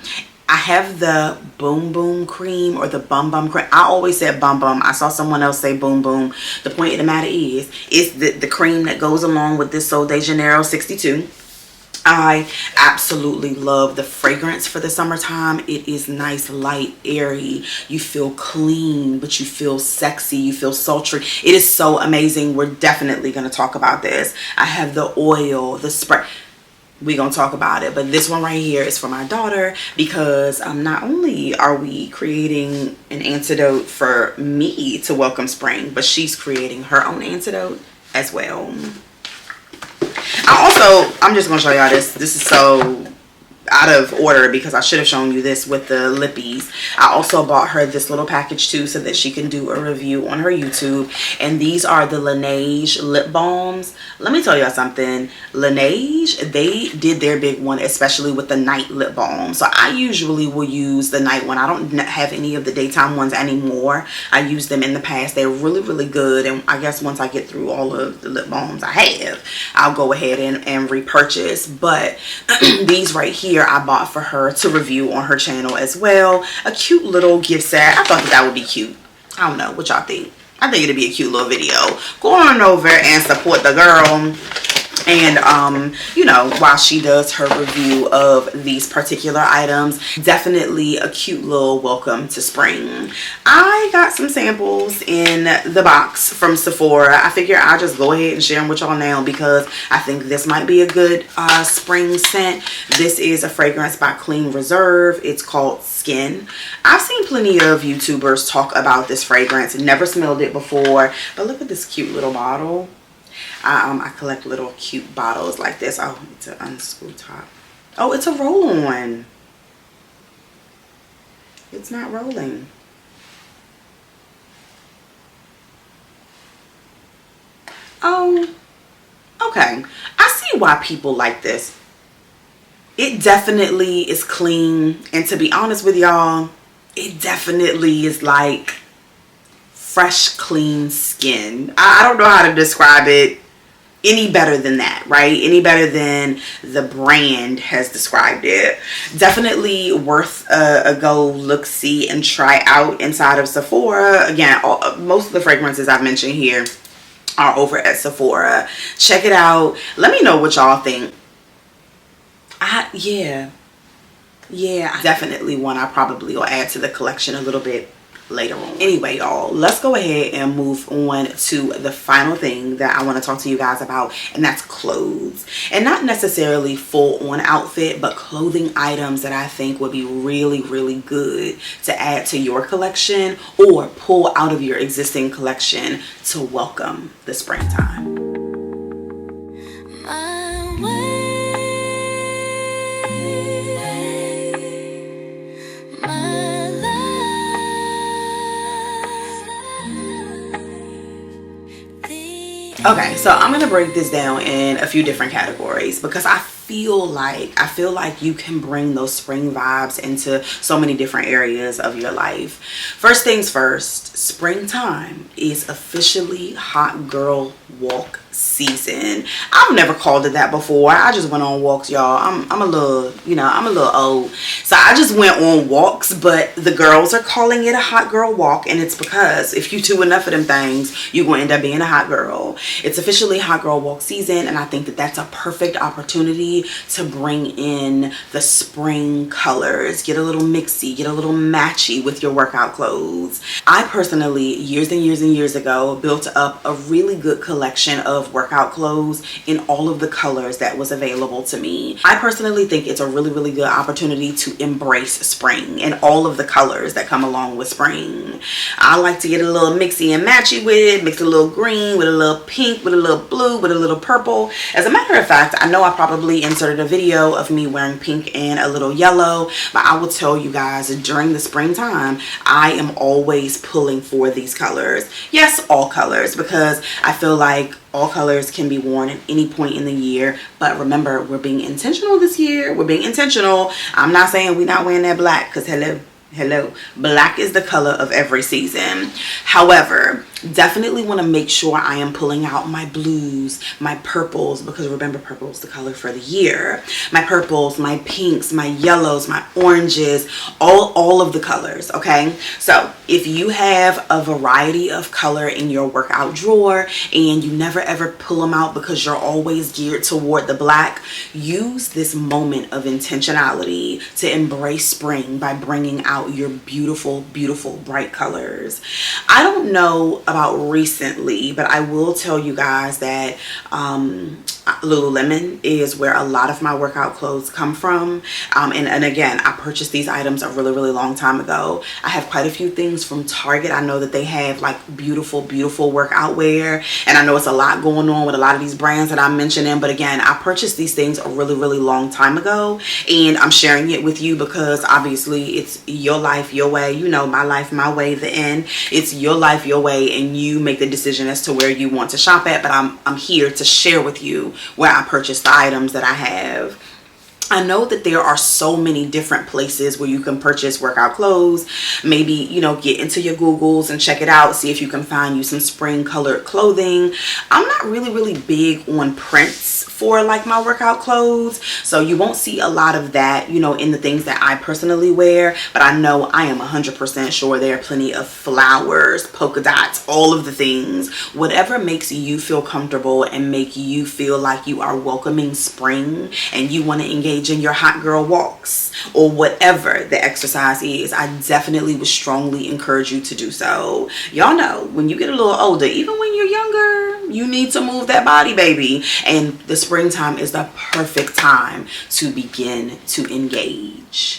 I have the Boom Boom cream, or the Bum Bum cream. I always said Bum Bum. I saw someone else say Boom Boom. The point of the matter is, it's the cream that goes along with this Sol de Janeiro 62. I absolutely love the fragrance for the summertime. It is nice, light, airy. You feel clean, but you feel sexy. You feel sultry. It is so amazing. We're definitely going to talk about this. I have the oil, the spray. We're going to talk about it, but this one right here is for my daughter, because not only are we creating an antidote for me to welcome spring, but she's creating her own antidote as well. I'm just going to show y'all this. This is so out of order because I should have shown you this with the lippies. I also bought her this little package too so that she can do a review on her YouTube. And these are the Laneige lip balms. Let me tell y'all something. Laneige, they did their big one, especially with the night lip balm. So I usually will use the night one. I don't have any of the daytime ones anymore. I used them in the past. They're really good. And I guess once I get through all of the lip balms I have, I'll go ahead and repurchase. But these right here, I bought for her to review on her channel as well. A cute little gift set. I thought that would be cute. I don't know what y'all think. I think it'd be a cute little video. Go on over and support the girl. And you know, while she does her review of these particular items, definitely a cute little welcome to spring. I got some samples in the box from Sephora. I figure I'll just go ahead and share them with y'all now because I think this might be a good spring scent. This is a fragrance by Clean Reserve. It's called Skin. I've seen plenty of YouTubers talk about this fragrance. Never smelled it before, but look at this cute little bottle. I collect little cute bottles like this. Oh, it's an unscrew top. Oh, it's a roll-on. It's not rolling. Oh, okay. I see why people like this. It definitely is clean. And to be honest with y'all, it definitely is like fresh, clean skin. I don't know how to describe it any better than that, right? Any better than the brand has described it. Definitely worth a go look, see, and try out inside of Sephora. Again, most of the fragrances I've mentioned here are over at Sephora. Check it out. Let me know what y'all think. Yeah, definitely one I probably will add to the collection a little bit later on. Anyway, y'all, let's go ahead and move on to the final thing that I want to talk to you guys about, and that's clothes. And not necessarily full on outfit, but clothing items that I think would be really, really good to add to your collection or pull out of your existing collection to welcome the springtime. My way, my life. Okay, so I'm gonna break this down in a few different categories because I feel like you can bring those spring vibes into so many different areas of your life. First things first, springtime is officially hot girl walk season. I've never called it that before. I just went on walks, y'all. I'm a little, I'm a little old. So I just went on walks, but the girls are calling it a hot girl walk, and it's because if you do enough of them things, you're going to end up being a hot girl. It's officially hot girl walk season, and I think that that's a perfect opportunity to bring in the spring colors. Get a little mixy, get a little matchy with your workout clothes. I personally, years and years and years ago, built up a really good collection of workout clothes in all of the colors that was available to me. I personally think it's a really, really good opportunity to embrace spring and all of the colors that come along with spring. I like to get a little mixy and matchy with it, mix a little green with a little pink, with a little blue, with a little purple. As a matter of fact, I know I probably inserted a video of me wearing pink and a little yellow, but I will tell you guys, during the springtime, I am always pulling for these colors. Yes, all colors, because I feel like all colors can be worn at any point in the year. But remember, we're being intentional this year. We're being intentional. I'm not saying we're not wearing that black, because hello, black is the color of every season. However, definitely want to make sure I am pulling out my blues, my purples, because remember, purple is the color for the year. My purples, my pinks, my yellows, my oranges, all of the colors. Okay, so if you have a variety of color in your workout drawer and you never ever pull them out because you're always geared toward the black, use this moment of intentionality to embrace spring by bringing out your beautiful, beautiful bright colors. I don't know about recently, but I will tell you guys that Lululemon is where a lot of my workout clothes come from. And again, I purchased these items a really, really long time ago. I have quite a few things from Target. I know that they have like beautiful, beautiful workout wear, and I know it's a lot going on with a lot of these brands that I'm mentioning. But again, I purchased these things a really, really long time ago, and I'm sharing it with you because obviously it's your life, your way. You know, my life, my way, the end. It's your life, your way, and you make the decision as to where you want to shop at. But I'm here to share with you where I purchased the items that I have. I know that there are so many different places where you can purchase workout clothes. Maybe, you know, get into your Googles and check it out. See if you can find you some spring colored clothing. I'm not really big on prints for like my workout clothes, so you won't see a lot of that, you know, in the things that I personally wear. But I know I am 100% sure there are plenty of flowers, polka dots, all of the things, whatever makes you feel comfortable and make you feel like you are welcoming spring and you want to engage in your hot girl walks or whatever the exercise is. I definitely would strongly encourage you to do so. Y'all know when you get a little older, even when you're younger, you need to move that body, baby. And the springtime is the perfect time to begin to engage.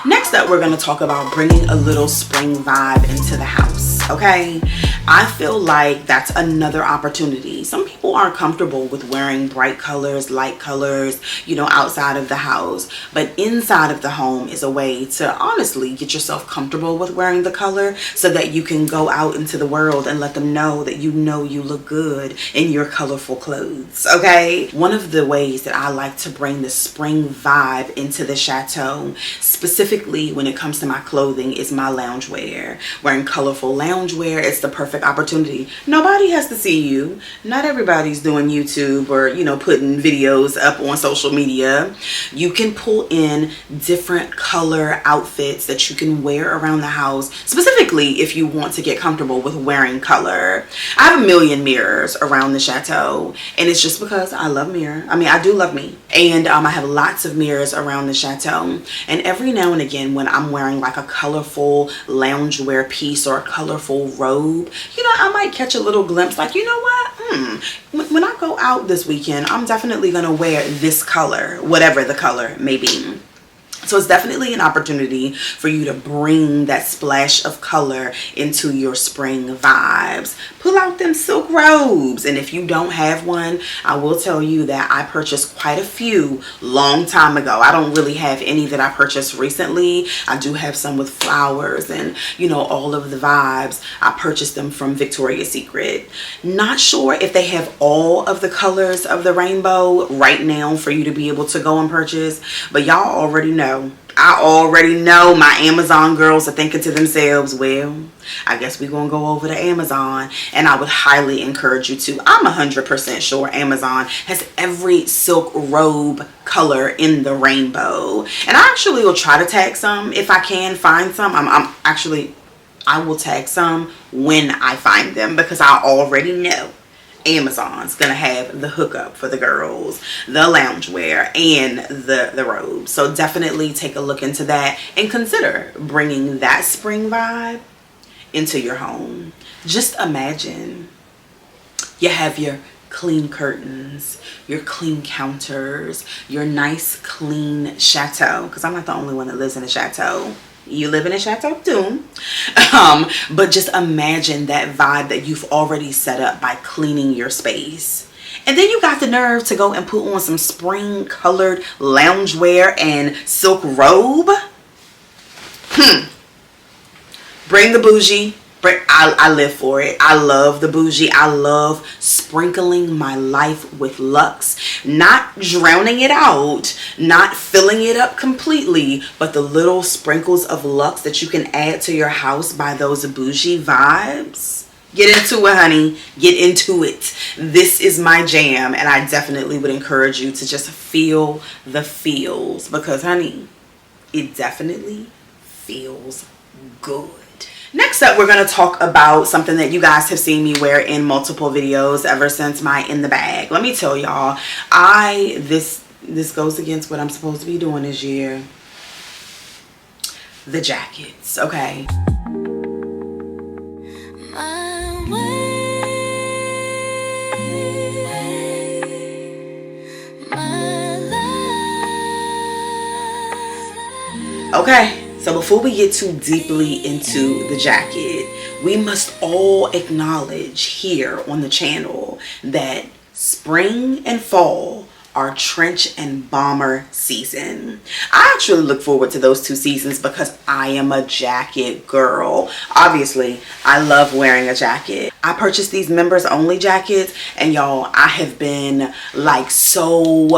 Next up, we're going to talk about bringing a little spring vibe into the house, okay? I feel like that's another opportunity. Some people aren't comfortable with wearing bright colors, light colors, you know, outside of the house. But inside of the home is a way to honestly get yourself comfortable with wearing the color so that you can go out into the world and let them know that you look good in your colorful clothes, okay? One of the ways that I like to bring the spring vibe into the chateau, specifically when it comes to my clothing, is my loungewear. Wearing colorful loungewear, it's the perfect opportunity. Nobody has to see you. Not everybody's doing YouTube or, you know, putting videos up on social media. You can pull in different color outfits that you can wear around the house, specifically if you want to get comfortable with wearing color. I have a million mirrors around the chateau, and it's just because I love mirror. I mean, I do love me. And I have lots of mirrors around the chateau, and every now and again when I'm wearing like a colorful loungewear piece or a colorful robe, you know, I might catch a little glimpse like, you know what, when I go out this weekend, I'm definitely gonna wear this color, whatever the color may be. So it's definitely an opportunity for you to bring that splash of color into your spring vibes. Pull out them silk robes. And if you don't have one, I will tell you that I purchased quite a few long time ago. I don't really have any that I purchased recently. I do have some with flowers and, you know, all of the vibes. I purchased them from Victoria's Secret. Not sure if they have all of the colors of the rainbow right now for you to be able to go and purchase, but y'all already know. I already know my Amazon girls are thinking to themselves, well, I guess we're going to go over to Amazon. And I would highly encourage you to. I'm 100% sure Amazon has every silk robe color in the rainbow. And I actually will try to tag some if I can find some. I will tag some when I find them, because I already know Amazon's gonna have the hookup for the girls, the loungewear, and the robes. So definitely take a look into that and consider bringing that spring vibe into your home. Just imagine you have your clean curtains, your clean counters, your nice clean chateau, because I'm not the only one that lives in a chateau. You live in a chateau too. But just imagine that vibe that you've already set up by cleaning your space. And then you got the nerve to go and put on some spring colored loungewear and silk robe. Bring the bougie. I live for it. I love the bougie. I love sprinkling my life with luxe, not drowning it out, not filling it up completely, but the little sprinkles of luxe that you can add to your house by those bougie vibes. Get into it, honey. Get into it. This is my jam, and I definitely would encourage you to just feel the feels, because, honey, it definitely feels good. Next up, we're going to talk about something that you guys have seen me wear in multiple videos ever since my In the Bag. Let me tell y'all, this goes against what I'm supposed to be doing this year. The jackets, okay? My way, my life. Okay. So before we get too deeply into the jacket, we must all acknowledge here on the channel that spring and fall are trench and bomber season. I actually look forward to those 2 seasons because I am a jacket girl. Obviously, I love wearing a jacket. I purchased these members only jackets, and y'all, I have been like so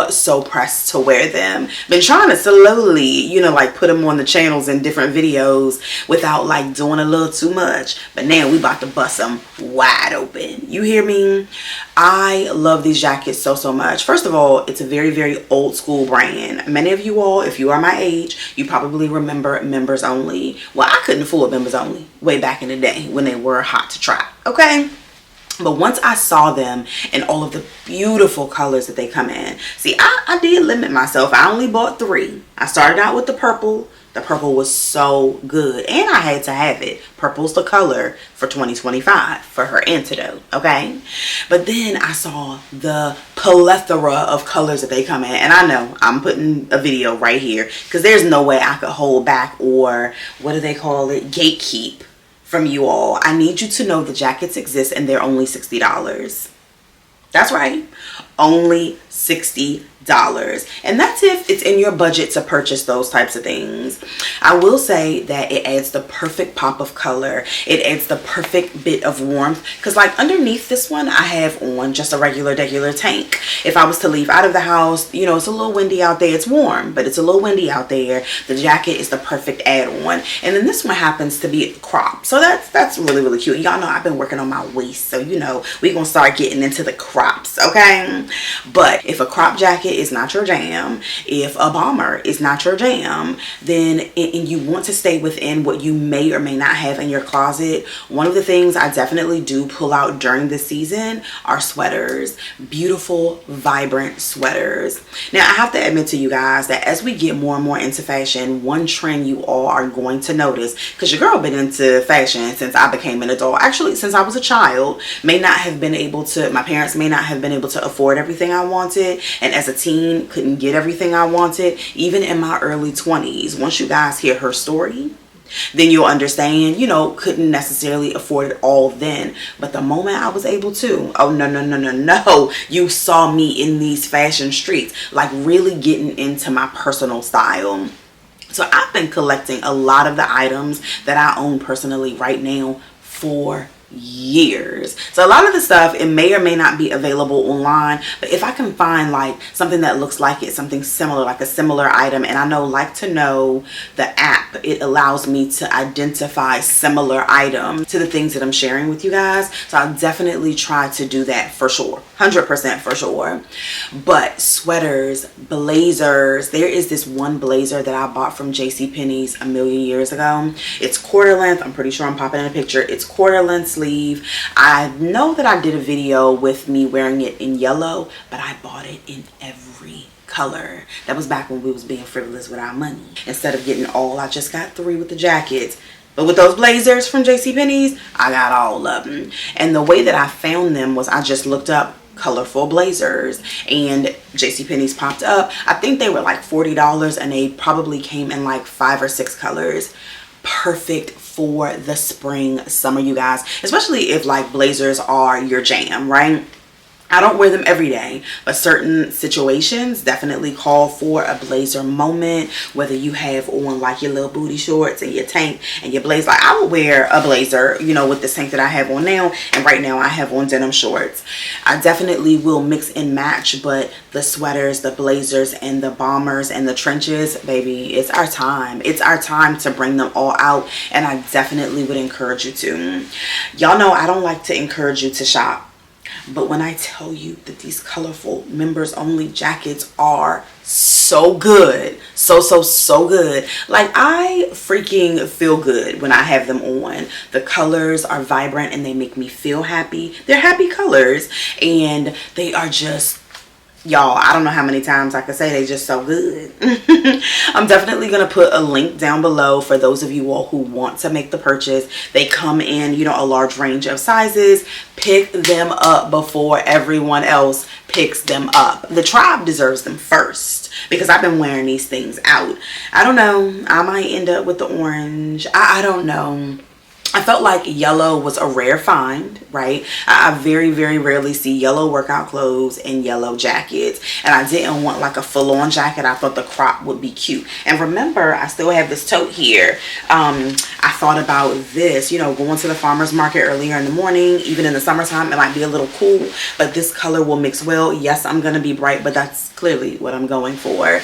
pressed to wear them. Been trying to slowly, you know, like put them on the channels in different videos without like doing a little too much. But now we about to bust them wide open. You hear me? I love these jackets so much. First of all, it's a very old school brand. Many of you all, if you are my age, you probably remember members only. Well, I couldn't afford members only way back in the day when they were hot to try. Okay. But once I saw them and all of the beautiful colors that they come in, see, I did limit myself. I only bought 3. I started out with the purple. The purple was so good, and I had to have it. Purple's the color for 2025 for her antidote, okay? But then I saw the plethora of colors that they come in, and I know I'm putting a video right here because there's no way I could hold back or, what do they call it, gatekeep from you all. I need you to know the jackets exist and they're only $60. That's right, only $60. And that's if it's in your budget to purchase those types of things. I will say that it adds the perfect pop of color. It adds the perfect bit of warmth, because like underneath this one I have on just a regular tank. If I was to leave out of the house, you know, it's a little windy out there. It's warm, but it's a little windy out there. The jacket is the perfect add-on. And then this one happens to be a crop, so that's really cute. Y'all know I've been working on my waist, so you know we're gonna start getting into the crops, okay? But if a crop jacket is not your jam, if a bomber is not your jam, then and you want to stay within what you may or may not have in your closet, one of the things I definitely do pull out during the season are sweaters. Beautiful, vibrant sweaters. Now I have to admit to you guys that as we get more and more into fashion, one trend you all are going to notice, because your girl been into fashion since I became an adult, actually since I was a child, my parents may not have been able to afford everything I wanted, and as a teen couldn't get everything I wanted, even in my early 20s. Once you guys hear her story, then you'll understand, you know, couldn't necessarily afford it all then, but the moment I was able to, oh no, you saw me in these fashion streets, like really getting into my personal style. So I've been collecting a lot of the items that I own personally right now for years. So a lot of the stuff, it may or may not be available online, but if I can find like something that looks like it, something similar, like a similar item, and I know Like to Know, the app, it allows me to identify similar items to the things that I'm sharing with you guys. So I'll definitely try to do that for sure, 100% for sure. But sweaters, blazers, there is this one blazer that I bought from JCPenney's a million years ago. It's quarter length. I'm pretty sure I'm popping in a picture. It's quarter length sleeve. I know that I did a video with me wearing it in yellow, but I bought it in every color. That was back when we was being frivolous with our money. Instead of getting all, I just got 3 with the jackets. But with those blazers from JCPenney's, I got all of them. And the way that I found them was I just looked up colorful blazers and JCPenney's popped up. I think they were like $40 and they probably came in like 5 or 6 colors. Perfect for the spring, summer, you guys, especially if like blazers are your jam, right? I don't wear them every day, but certain situations definitely call for a blazer moment, whether you have on like your little booty shorts and your tank and your blazer. Like I would wear a blazer, you know, with this tank that I have on now, and right now I have on denim shorts. I definitely will mix and match, but the sweaters, the blazers, and the bombers and the trenches, baby, it's our time. It's our time to bring them all out, and I definitely would encourage you to. Y'all know I don't like to encourage you to shop, but when I tell you that these colorful members only jackets are so good, so good, like I freaking feel good when I have them on. The colors are vibrant and they make me feel happy. They're happy colors and they are just, y'all, I don't know how many times I could say they just so good. I'm definitely going to put a link down below for those of you all who want to make the purchase. They come in, you know, a large range of sizes. Pick them up before everyone else picks them up. The tribe deserves them first because I've been wearing these things out. I don't know. I might end up with the orange. I don't know. I felt like yellow was a rare find, right? I very, very rarely see yellow workout clothes and yellow jackets. And I didn't want like a full-on jacket. I thought the crop would be cute. And remember, I still have this tote here. I thought about this, you know, going to the farmer's market earlier in the morning, even in the summertime, it might be a little cool, but this color will mix well. Yes, I'm going to be bright, but that's clearly what I'm going for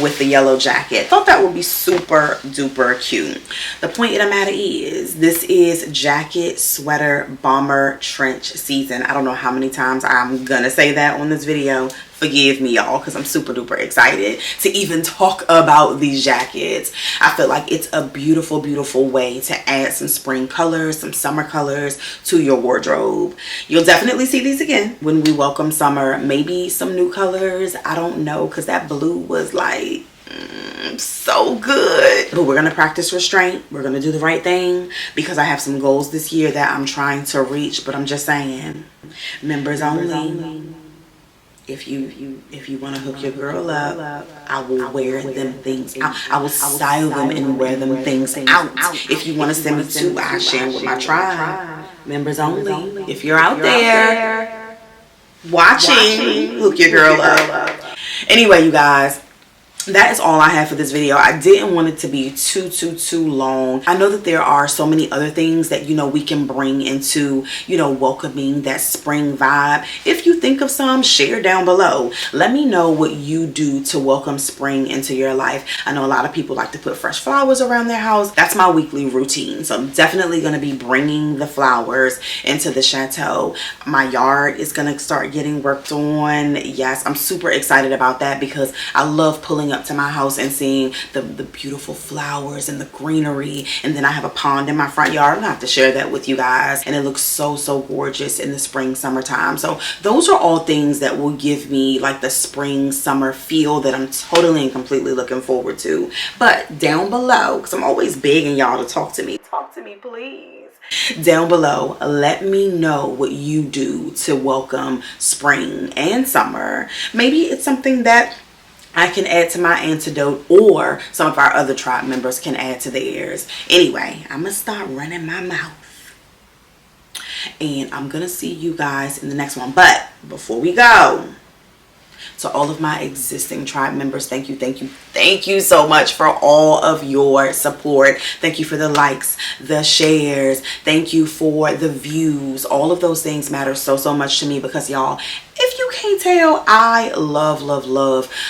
with the yellow jacket. Thought that would be super duper cute. The point of the matter is, this is jacket, sweater, bomber, trench season. I don't know how many times I'm gonna say that on this video. Forgive me, y'all, because I'm super duper excited to even talk about these jackets. I feel like it's a beautiful, beautiful way to add some spring colors, some summer colors to your wardrobe. You'll definitely see these again when we welcome summer. Maybe some new colors. I don't know, because that blue was like so good. But we're gonna practice restraint. We're gonna do the right thing, because I have some goals this year that I'm trying to reach. But I'm just saying, members only. If you want to hook your girl up, I will wear them things out. I will style them and wear them things out. If you want to send me to, I share with my tribe. Members only. If you're out there watching, hook your girl up. Anyway, you guys, that is all I have for this video. I didn't want it to be too long. I know that there are so many other things that, you know, we can bring into, you know, welcoming that spring vibe. If you think of some, share down below. Let me know what you do to welcome spring into your life. I know a lot of people like to put fresh flowers around their house. That's my weekly routine. So I'm definitely going to be bringing the flowers into the chateau. My yard is going to start getting worked on. Yes, I'm super excited about that, because I love pulling up to my house and seeing the beautiful flowers and the greenery. And then I have a pond in my front yard. I'm gonna have to share that with you guys, and it looks so gorgeous in the spring summertime. So those are all things that will give me like the spring summer feel that I'm totally and completely looking forward to. But down below, because I'm always begging y'all to talk to me please, down below, let me know what you do to welcome spring and summer. Maybe it's something that I can add to my antidote, or some of our other tribe members can add to theirs. Anyway, I'm gonna start running my mouth, and I'm gonna see you guys in the next one. But before we go, to all of my existing tribe members, thank you so much for all of your support. Thank you for the likes, the shares. Thank you for the views. All of those things matter so much to me, because y'all, if you can't tell, I love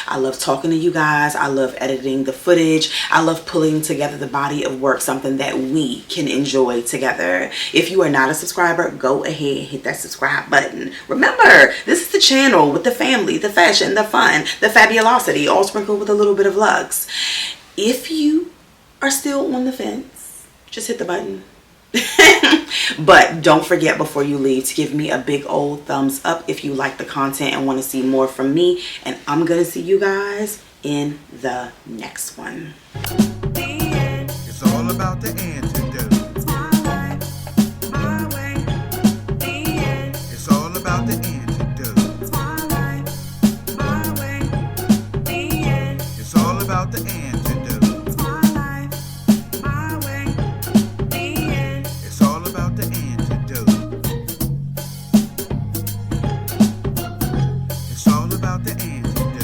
I love talking to you guys. I love editing the footage. I love pulling together the body of work, something that we can enjoy together. If you are not a subscriber, go ahead and hit that subscribe button. Remember, this is the channel with the family, the fashion, the fun, the fabulosity, all sprinkled with a little bit of luxe. If you are still on the fence, just hit the button. But don't forget, before you leave, to give me a big old thumbs up if you like the content and want to see more from me. And I'm gonna see you guys in the next one. It's all about the antidote. It's all about the antidote. It's all about the antidote. It's all about the antidote. It's all about the antidote.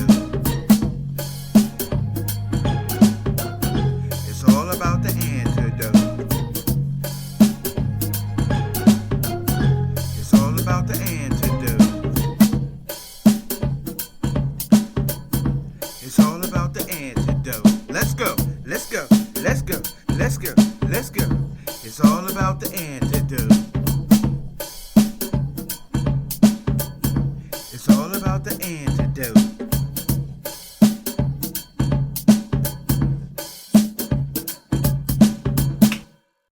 It's all about the antidote. It's all about the antidote. It's all about the antidote. Let's go, let's go, let's go, let's go, let's go. It's all about the antidote.